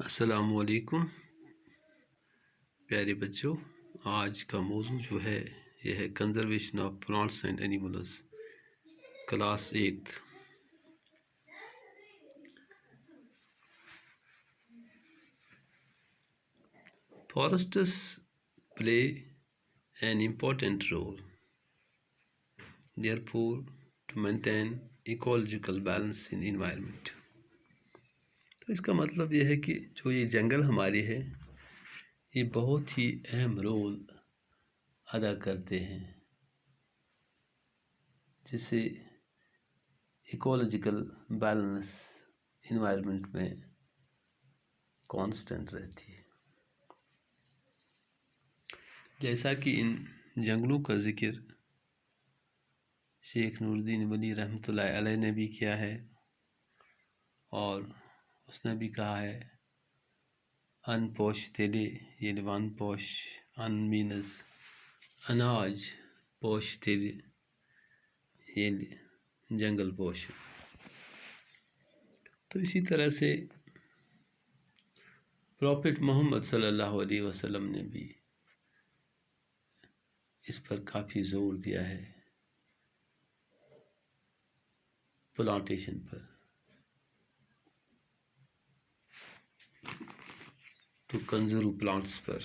السلام علیکم پیارے بچوں، آج کا موضوع جو ہے یہ ہے conservation of plants and animals, class 8۔ Forests play an important role, therefore, to maintain ecological balance in environment۔ تو اس کا مطلب یہ ہے کہ جو یہ جنگل ہماری ہے یہ بہت ہی اہم رول ادا کرتے ہیں، جس سے ایکولوجیکل بیلنس انوائرمنٹ میں کانسٹنٹ رہتی ہے۔ جیسا کہ ان جنگلوں کا ذکر شیخ نور الدین ولی رحمۃ اللہ علیہ نے بھی کیا ہے، اور اس نے بھی کہا ہے ان پوش تیلے، یعنی ون پوش، ان مینز اناج، پوش تیلے یعنی جنگل پوش۔ تو اسی طرح سے پروفٹ محمد صلی اللہ علیہ وسلم نے بھی اس پر کافی زور دیا ہے، پلانٹیشن پر، ٹو کنزرو پلانٹس پر۔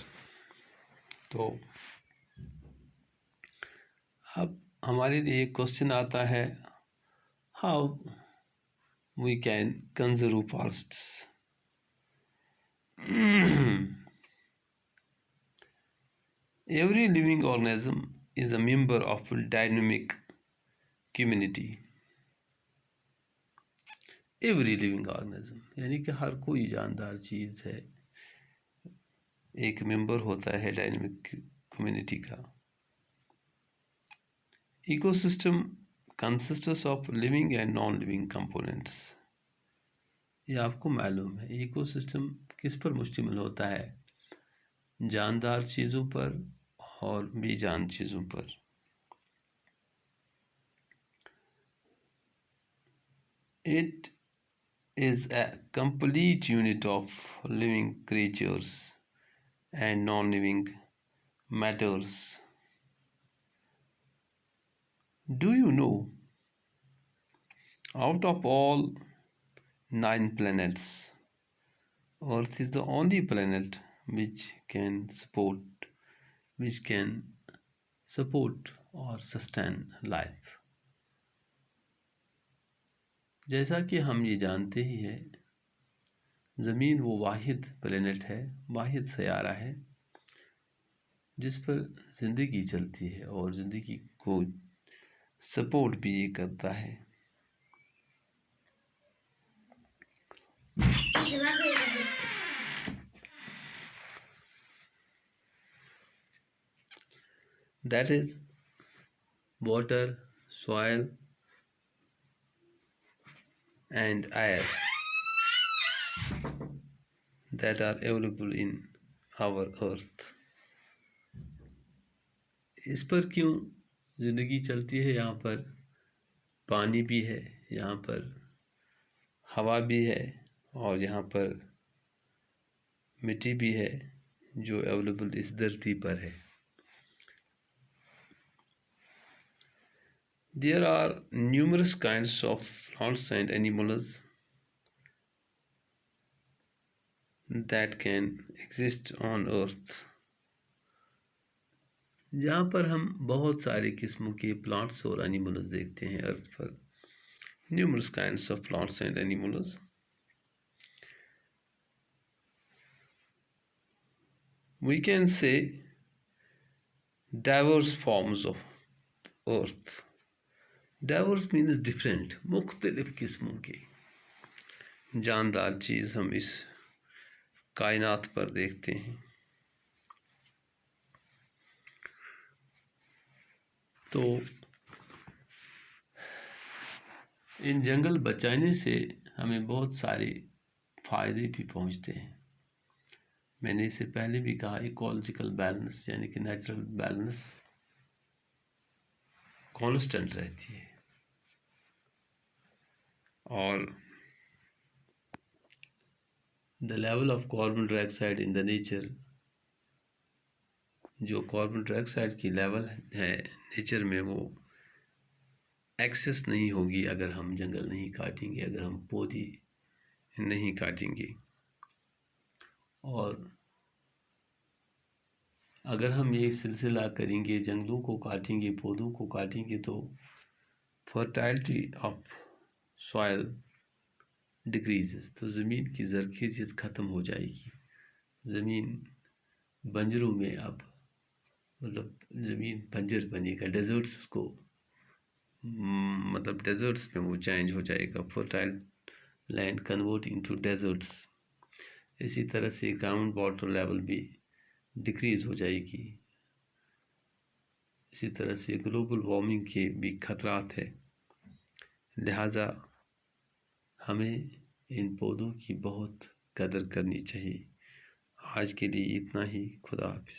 تو اب ہمارے لیے ایک کوشچن آتا ہے، how we can conserve forests. Every living organism is a member of a dynamic community۔ Every living organism یعنی کہ ہر کوئی جاندار چیز ہے، ایک ممبر ہوتا ہے ڈائنامک کمیونٹی کا۔ Ecosystem consists of living and non living components. یہ آپ کو معلوم ہے، ایکو سسٹم کس پر مشتمل ہوتا ہے؟ جاندار چیزوں پر اور بے جان چیزوں پر۔ It is a complete unit of living creatures and non-living matters۔ Do you know, out of all 9 planets, Earth is the only planet which can support or sustain life۔ جیسا کہ ہم یہ جانتے ہی ہیں، زمین وہ واحد پلینٹ ہے، واحد سیارہ ہے جس پر زندگی چلتی ہے، اور زندگی کو سپورٹ بھی یہ کرتا ہے۔ That is water, soil and air that are available in our earth۔ اس پر کیوں زندگی چلتی ہے؟ یہاں پر پانی بھی ہے، یہاں پر ہوا بھی ہے، اور یہاں پر مٹی بھی ہے جو اویلیبل اس دھرتی پر ہے۔ There are numerous kinds of plants and animals that can exist on earth۔ جہاں پر ہم بہت سارے قسم کے پلانٹس اور اینیملز دیکھتے ہیں ارتھ پر۔ numerous kinds of plants and animals۔ We can say diverse forms of earth۔ diverse means different، مختلف قسموں کے جاندار چیز ہم اس کائنات پر دیکھتے ہیں۔ تو ان جنگل بچانے سے ہمیں بہت سارے فائدے بھی پہنچتے ہیں۔ میں نے اس سے پہلے بھی کہا، ایکولوجیکل بیلنس یعنی کہ نیچرل بیلنس کانسٹنٹ رہتی ہے، اور the level of carbon dye oxide in the nature, جو کاربن ڈائی آکسائڈ کی لیول ہے نیچر میں وہ ایکسس نہیں ہوگی اگر ہم جنگل نہیں کاٹیں گے، اگر ہم پودے نہیں کاٹیں گے. اور اگر ہم یہ سلسلہ کریں گے، جنگلوں کو کاٹیں گے، پودوں کو کاٹیں گے، تو فرٹائلٹی آف سوائل ڈکریزز، تو زمین کی زرخیزیت ختم ہو جائے گی. زمین بنجروں میں اب مطلب زمین بنجر بنے گا، ڈیزرٹس کو مطلب ڈیزرٹس میں وہ چینج ہو جائے گا، fertile land converting to deserts. اسی طرح سے گراؤنڈ واٹر لیول بھی ڈکریز ہو جائے گی. اسی طرح سے گلوبل وارمنگ کے بھی خطرات ہے. لہٰذا ہمیں ان پودوں کی بہت قدر کرنی چاہیے. آج کے لیے اتنا ہی. خدا حافظ.